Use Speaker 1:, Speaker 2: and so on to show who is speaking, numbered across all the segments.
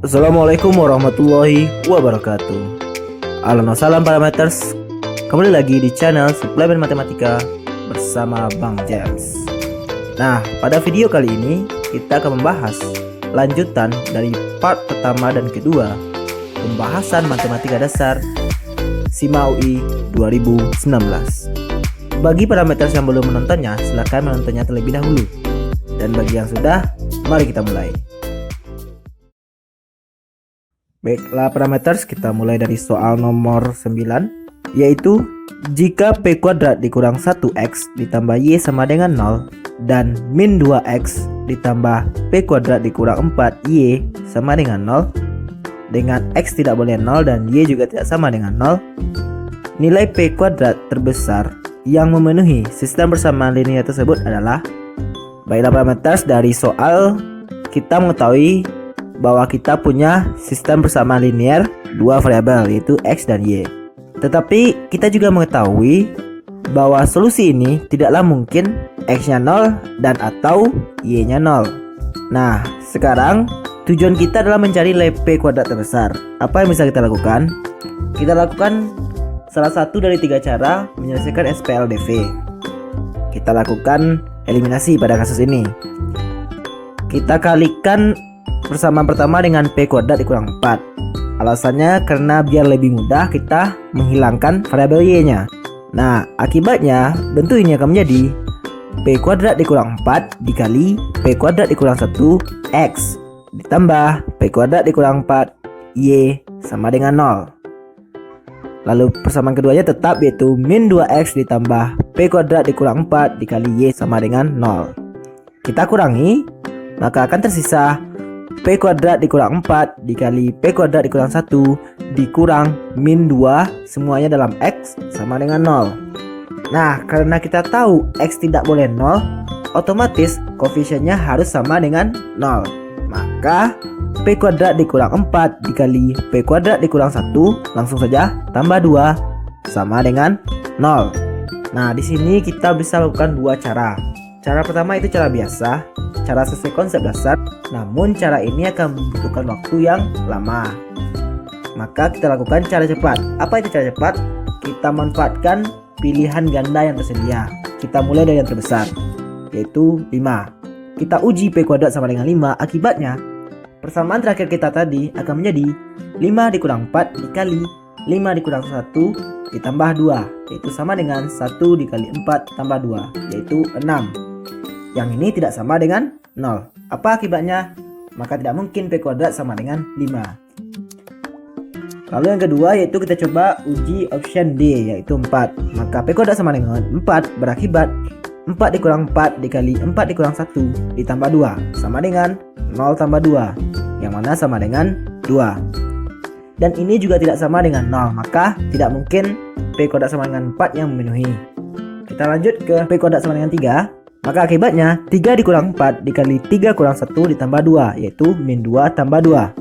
Speaker 1: Assalamualaikum warahmatullahi wabarakatuh. Ahlan wa salam parameters. Kembali lagi di channel Suplemen Matematika bersama Bang James. Nah, pada video kali ini kita akan membahas lanjutan dari part pertama dan kedua pembahasan matematika dasar SIMA UI 2019. Bagi parameters yang belum menontonnya, silahkan menontonnya terlebih dahulu. Dan bagi yang sudah, mari kita mulai. Baiklah parameters, kita mulai dari soal nomor 9, yaitu jika P kuadrat dikurang 1x ditambah Y sama dengan 0 dan min 2x ditambah P kuadrat dikurang 4Y sama dengan 0, dengan X tidak boleh 0 dan Y juga tidak sama dengan 0, nilai P kuadrat terbesar yang memenuhi sistem persamaan linear tersebut adalah. Baiklah parameters, dari soal kita mengetahui bahwa kita punya sistem persamaan linear dua variabel, yaitu X dan Y. Tetapi kita juga mengetahui bahwa solusi ini tidaklah mungkin X-nya 0 dan atau Y-nya 0. Nah, sekarang tujuan kita adalah mencari nilai P kuadrat terbesar. Apa yang bisa kita lakukan? Kita lakukan salah satu dari tiga cara menyelesaikan SPLDV. Kita lakukan eliminasi pada kasus ini. Kita kalikan persamaan pertama dengan P kuadrat dikurang 4. Alasannya karena biar lebih mudah kita menghilangkan variabel Y-nya. Nah, akibatnya bentuk ini akan menjadi P kuadrat dikurang 4 dikali P kuadrat dikurang 1 X ditambah P kuadrat dikurang 4 Y sama dengan 0. Lalu persamaan keduanya tetap, yaitu min 2x ditambah P kuadrat dikurang 4 dikali Y sama dengan 0. Kita kurangi, maka akan tersisa P kuadrat dikurang 4 dikali P kuadrat dikurang 1 dikurang min 2, semuanya dalam X sama dengan 0. Nah, karena kita tahu X tidak boleh 0, otomatis koefisiennya harus sama dengan 0. Maka P kuadrat dikurang 4 dikali P kuadrat dikurang 1, langsung saja tambah 2 sama dengan 0. Nah, di sini kita bisa lakukan dua cara. Cara pertama itu cara biasa, cara sesuai konsep dasar, namun cara ini akan membutuhkan waktu yang lama. Maka kita lakukan cara cepat. Apa itu cara cepat? Kita manfaatkan pilihan ganda yang tersedia. Kita mulai dari yang terbesar, yaitu 5. Kita uji P kuadrat sama dengan 5, akibatnya persamaan terakhir kita tadi akan menjadi 5 dikurang 4 dikali 5 dikurang 1 ditambah 2, yaitu sama dengan 1 dikali 4 tambah 2, yaitu 6. Yang ini tidak sama dengan 0. Apa akibatnya? Maka tidak mungkin P kuadrat sama dengan 5. Lalu yang kedua, yaitu kita coba uji option D, yaitu 4. Maka P kuadrat sama dengan 4 berakibat 4 dikurang 4 dikali 4 dikurang 1 ditambah 2 sama dengan 0 tambah 2, yang mana sama dengan 2. Dan ini juga tidak sama dengan 0, maka tidak mungkin P kuadrat sama dengan 4 yang memenuhi. Kita lanjut ke P kuadrat sama dengan 3. Maka akibatnya 3 dikurang 4 dikali 3 kurang 1 ditambah 2, yaitu min 2 tambah 2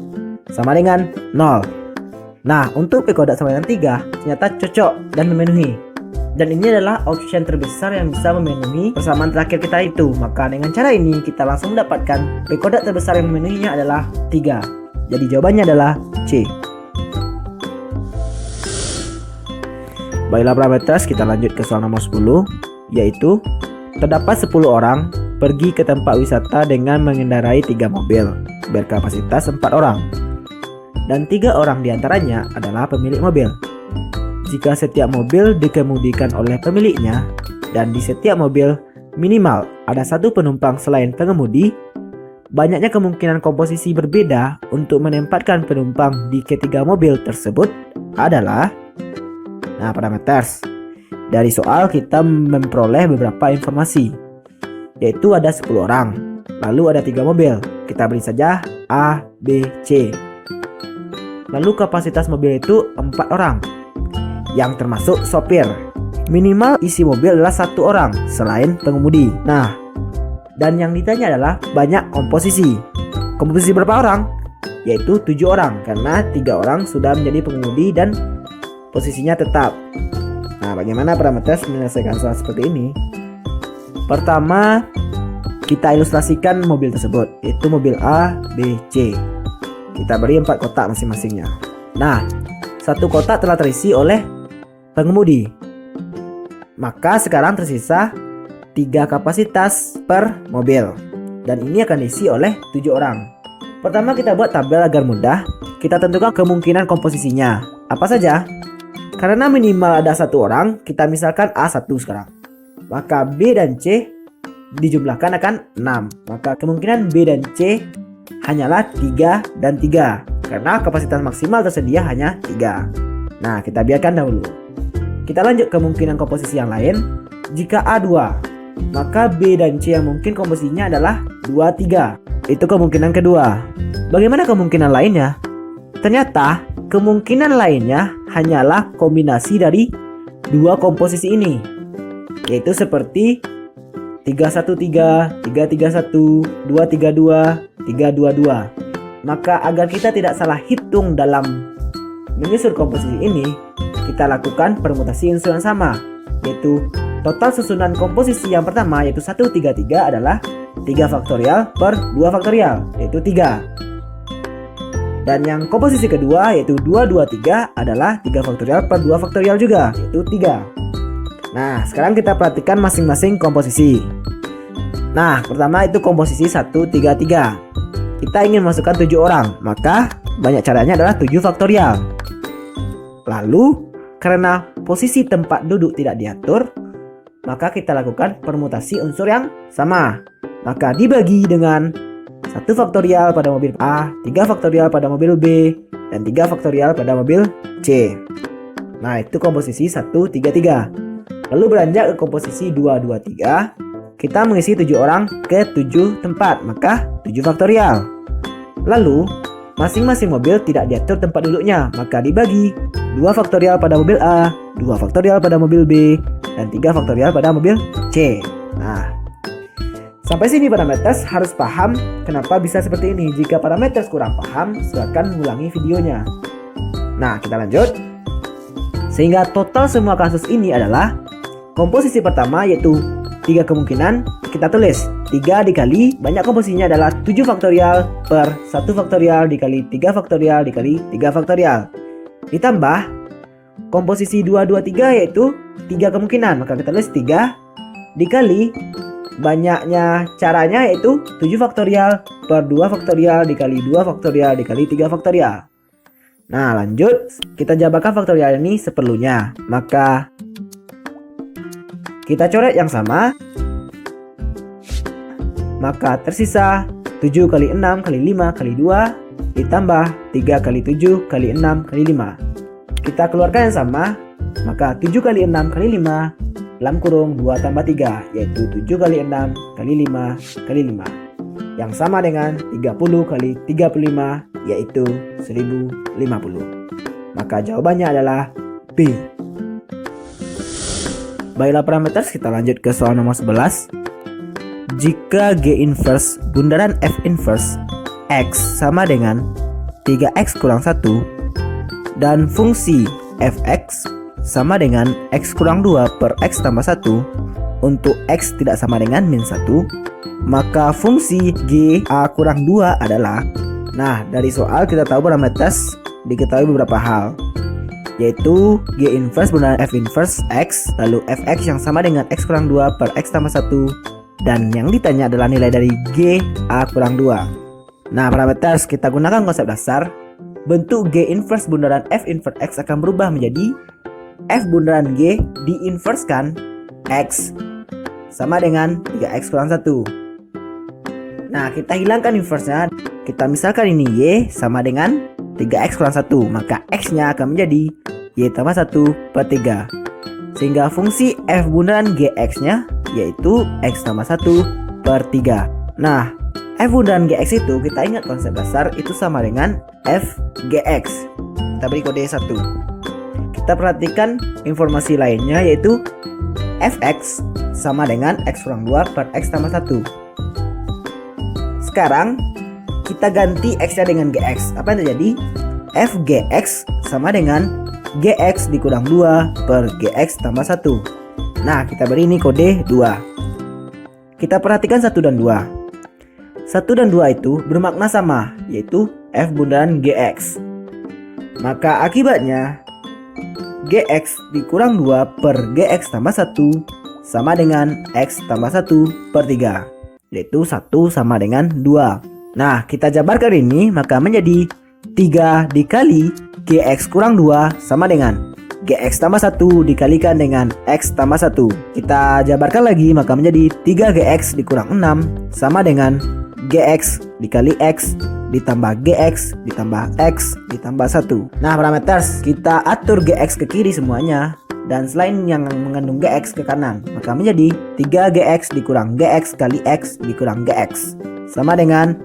Speaker 1: sama dengan 0. Nah, untuk P kuadrat sama dengan 3 ternyata cocok dan memenuhi. Dan ini adalah option terbesar yang bisa memenuhi persamaan terakhir kita itu. Maka dengan cara ini kita langsung mendapatkan P kuadrat terbesar yang memenuhinya adalah 3. Jadi jawabannya adalah C. Baiklah parameters, kita lanjut ke soal nomor 10, yaitu terdapat 10 orang pergi ke tempat wisata dengan mengendarai 3 mobil berkapasitas 4 orang. Dan 3 orang diantaranya adalah pemilik mobil. Jika setiap mobil dikemudikan oleh pemiliknya dan di setiap mobil minimal ada satu penumpang selain pengemudi, banyaknya kemungkinan komposisi berbeda untuk menempatkan penumpang di ketiga mobil tersebut adalah. Nah parameters, dari soal kita memperoleh beberapa informasi, yaitu ada 10 orang, lalu ada 3 mobil, kita beri saja A, B, C. Lalu kapasitas mobil itu 4 orang, yang termasuk sopir. Minimal isi mobil adalah 1 orang selain pengemudi. Nah, dan yang ditanya adalah banyak komposisi. Komposisi berapa orang? Yaitu 7 orang, karena 3 orang sudah menjadi pengemudi dan posisinya tetap. Nah, bagaimana parameters menyelesaikan soal seperti ini? Pertama, kita ilustrasikan mobil tersebut, yaitu mobil A, B, C. Kita beri 4 kotak masing-masingnya. Nah, satu kotak telah terisi oleh pengemudi. Maka sekarang tersisa 3 kapasitas per mobil. Dan ini akan diisi oleh 7 orang. Pertama kita buat tabel agar mudah. Kita tentukan kemungkinan komposisinya. Apa saja? Karena minimal ada 1 orang, kita misalkan A1 sekarang. Maka B dan C dijumlahkan akan 6. Maka kemungkinan B dan C hanyalah 3 dan 3. Karena kapasitas maksimal tersedia hanya 3. Nah, kita biarkan dahulu. Kita lanjut kemungkinan komposisi yang lain. Jika A2, maka B dan C yang mungkin komposisinya adalah 2, 3. Itu kemungkinan kedua. Bagaimana kemungkinan lainnya? Ternyata kemungkinan lainnya hanyalah kombinasi dari 2 komposisi ini, yaitu seperti 313, 331, 232, 322. Maka agar kita tidak salah hitung dalam menyusun komposisi ini, kita lakukan permutasi unsur yang sama, yaitu total susunan komposisi yang pertama yaitu 133 adalah 3 faktorial per 2 faktorial, yaitu 3. Dan yang komposisi kedua yaitu 223 adalah 3 faktorial per 2 faktorial juga, yaitu 3. Nah, sekarang kita perhatikan masing-masing komposisi. Nah, pertama itu komposisi 133. Kita ingin masukkan 7 orang, maka banyak caranya adalah 7 faktorial. Lalu, karena posisi tempat duduk tidak diatur, maka kita lakukan permutasi unsur yang sama. Maka dibagi dengan 1 faktorial pada mobil A, 3 faktorial pada mobil B, dan 3 faktorial pada mobil C. Nah, itu komposisi 133. Lalu beranjak ke komposisi 223, kita mengisi 7 orang ke 7 tempat, maka 7 faktorial. Lalu, masing-masing mobil tidak diatur tempat duduknya, maka dibagi 2 faktorial pada mobil A, 2 faktorial pada mobil B, dan 3 faktorial pada mobil C. Nah, sampai sini parameters harus paham kenapa bisa seperti ini. Jika parameters kurang paham, silakan mengulangi videonya. Nah, kita lanjut. Sehingga total semua kasus ini adalah komposisi pertama yaitu 3 kemungkinan, kita tulis 3 dikali banyak komposisinya adalah 7 faktorial per 1 faktorial dikali 3 faktorial dikali 3 faktorial. Ditambah komposisi 223 yaitu 3 kemungkinan, maka kita tulis 3 dikali banyaknya caranya yaitu 7 faktorial per 2 faktorial dikali 2 faktorial dikali 3 faktorial. Nah, lanjut kita jabarkan faktorial ini seperlunya. Maka kita coret yang sama. Maka tersisa 7 kali 6 kali 5 kali 2 ditambah 3 kali 7 kali 6 kali 5. Kita keluarkan yang sama. Maka 7 kali 6 kali 5 dalam kurung 2 tambah 3 yaitu 7 kali 6 kali 5 kali 5. Yang sama dengan 30 kali 35 yaitu 1050. Maka jawabannya adalah B. Baiklah parameters, kita lanjut ke soal nomor 11. Jika G inverse bundaran F inverse X sama dengan 3X kurang 1 dan fungsi Fx sama dengan X kurang 2 per X tambah 1 untuk X tidak sama dengan min 1, maka fungsi G A kurang 2 adalah. Nah, dari soal kita tahu parameters diketahui beberapa hal, yaitu G inverse bundaran F inverse X, lalu Fx yang sama dengan X kurang 2 per X tambah 1, dan yang ditanya adalah nilai dari G A kurang 2. Nah, parameters kita gunakan konsep dasar. Bentuk G inverse bundaran F inverse X akan berubah menjadi F bundaran G diinverskan X sama dengan 3X kurang 1. Nah, kita hilangkan inverse-nya. Kita misalkan ini Y sama dengan 3X kurang 1, maka X-nya akan menjadi Y tambah 1 per 3. Sehingga fungsi F bundaran GX-nya yaitu X tambah 1 per 3. Nah, F bundaran GX itu kita ingat konsep dasar itu sama dengan F GX. Kita beri kode 1. Kita perhatikan informasi lainnya yaitu Fx sama dengan X kurang 2 per X tambah 1. Sekarang kita ganti X-nya dengan GX. Apa yang terjadi? Fgx sama dengan GX dikurang 2 per GX tambah 1. Nah, kita beri ini kode 2. Kita perhatikan 1 dan 2. 1 dan 2 itu bermakna sama, yaitu F bundaran GX. Maka akibatnya GX dikurang 2 per GX tambah 1 sama dengan X tambah 1 per 3, yaitu 1 sama dengan 2. Nah, kita jabarkan ini, maka menjadi 3 dikali GX kurang 2 sama dengan GX tambah 1 dikalikan dengan X tambah 1. Kita jabarkan lagi, maka menjadi 3GX dikurang 6 sama dengan GX dikali X ditambah GX ditambah X ditambah 1. Nah, parameters kita atur GX ke kiri semuanya, dan selain yang mengandung GX ke kanan, maka menjadi 3GX dikurang GX kali X dikurang GX sama dengan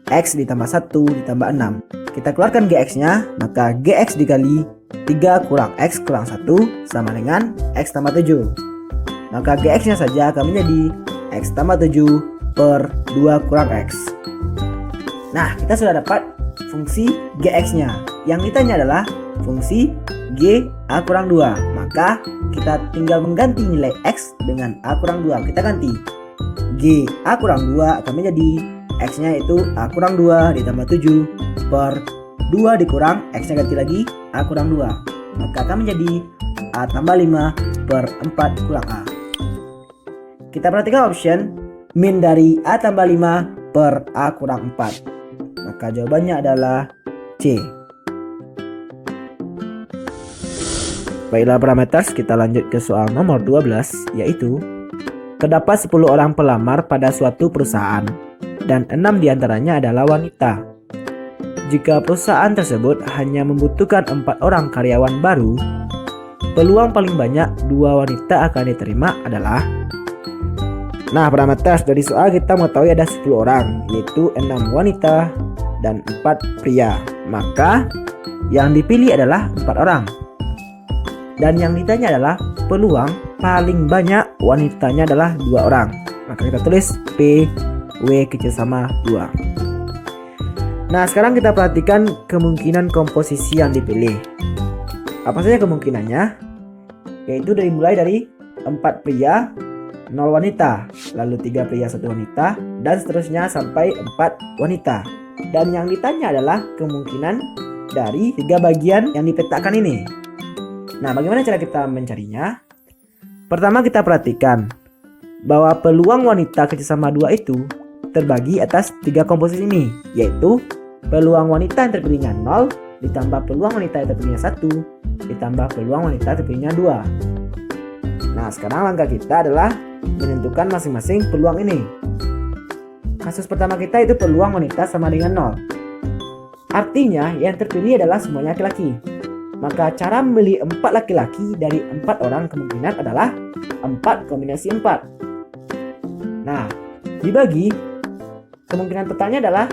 Speaker 1: X ditambah 1 ditambah 6. Kita keluarkan GX-nya, maka GX dikali 3 kurang X kurang 1 sama dengan X tambah 7. Maka GX-nya saja akan menjadi X tambah 7 per 2 kurang X. Nah, kita sudah dapat fungsi GX-nya. Yang ditanya adalah fungsi G A kurang 2. Maka kita tinggal mengganti nilai X dengan A kurang 2. Kita ganti G A kurang 2 akan menjadi X-nya itu A kurang 2 ditambah 7 per 2 dikurang X-nya ganti lagi A kurang 2. Maka akan menjadi A tambah 5 per 4 kurang A. Kita perhatikan option min dari A tambah 5 per A kurang 4. Maka jawabannya adalah C. Baiklah parameters, kita lanjut ke soal nomor 12, yaitu terdapat 10 orang pelamar pada suatu perusahaan dan 6 diantaranya adalah wanita. Jika perusahaan tersebut hanya membutuhkan 4 orang karyawan baru, peluang paling banyak 2 wanita akan diterima adalah. Nah, parameters dari soal kita mengetahui ada 10 orang, yaitu 6 wanita dan 4 pria. Maka yang dipilih adalah 4 orang. Dan yang ditanya adalah peluang paling banyak wanitanya adalah 2 orang. Maka kita tulis P W kecil sama 2. Nah, sekarang kita perhatikan kemungkinan komposisi yang dipilih. Apa saja kemungkinannya? Yaitu mulai dari 4 pria, 0 wanita, lalu 3 pria 1 wanita, dan seterusnya sampai 4 wanita. Dan yang ditanya adalah kemungkinan dari 3 bagian yang dipetakan ini. Nah, bagaimana cara kita mencarinya? Pertama, kita perhatikan bahwa peluang wanita kecil sama 2 itu terbagi atas 3 komposisi ini, yaitu peluang wanita yang terpilihnya 0 ditambah peluang wanita yang terpilihnya 1 ditambah peluang wanita yang terpilihnya 2. Nah, sekarang langkah kita adalah menentukan masing-masing peluang ini. Kasus pertama kita itu peluang wanita sama dengan 0. Artinya yang terpilih adalah semuanya laki-laki. Maka cara memilih 4 laki-laki dari 4 orang kemungkinan adalah 4 kombinasi 4. Nah, dibagi, kemungkinan totalnya adalah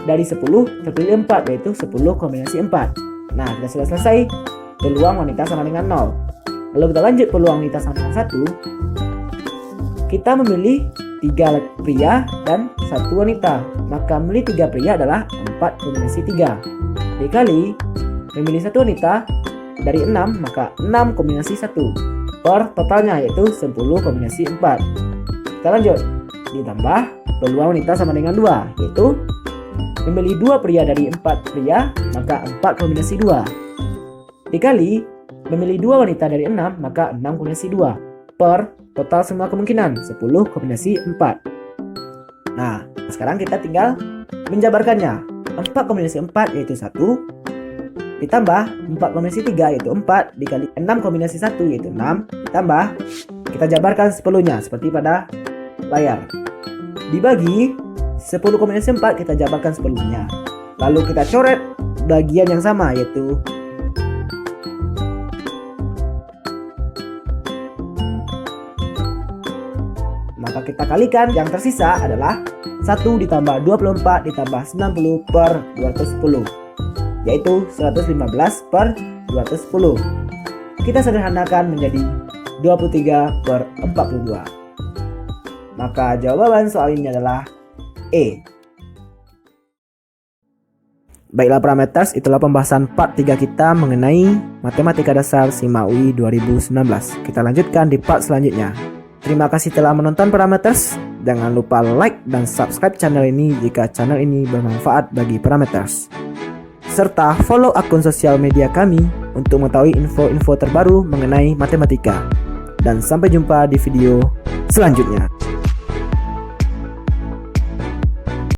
Speaker 1: dari 10 terpilih 4, yaitu 10 kombinasi 4. Nah, kita sudah selesai peluang wanita sama dengan 0. Lalu kita lanjut peluang wanita sama dengan 1. Kita memilih 3 pria dan 1 wanita. Maka memilih 3 pria adalah 4 kombinasi 3. Dikali memilih 1 wanita dari 6, maka 6 kombinasi 1 per totalnya yaitu 10 kombinasi 4. Kita lanjut, ditambah peluang wanita sama dengan 2, yaitu memilih 2 pria dari 4 pria, maka 4 kombinasi 2. Dikali memilih 2 wanita dari 6, maka 6 kombinasi 2 per total semua kemungkinan 10 kombinasi 4. Nah, sekarang kita tinggal menjabarkannya. 4 kombinasi 4 yaitu 1 ditambah 4 kombinasi 3 yaitu 4 dikali 6 kombinasi 1 yaitu 6 ditambah kita jabarkan 10-nya seperti pada layar. Dibagi 10 kombinasi 4 kita jabarkan 10-nya. Lalu kita coret bagian yang sama yaitu maka kita kalikan yang tersisa adalah 1 ditambah 24 ditambah 90 per 210 yaitu 115 per 210. Kita sederhanakan menjadi 23 per 42. Maka jawaban soal ini adalah E. Baiklah parameters, itulah pembahasan part 3 kita mengenai Matematika Dasar SIMA UI 2019. Kita lanjutkan di part selanjutnya. Terima kasih telah menonton parameters. Jangan lupa like dan subscribe channel ini jika channel ini bermanfaat bagi parameters. Serta follow akun sosial media kami untuk mengetahui info-info terbaru mengenai matematika. Dan sampai jumpa di video selanjutnya.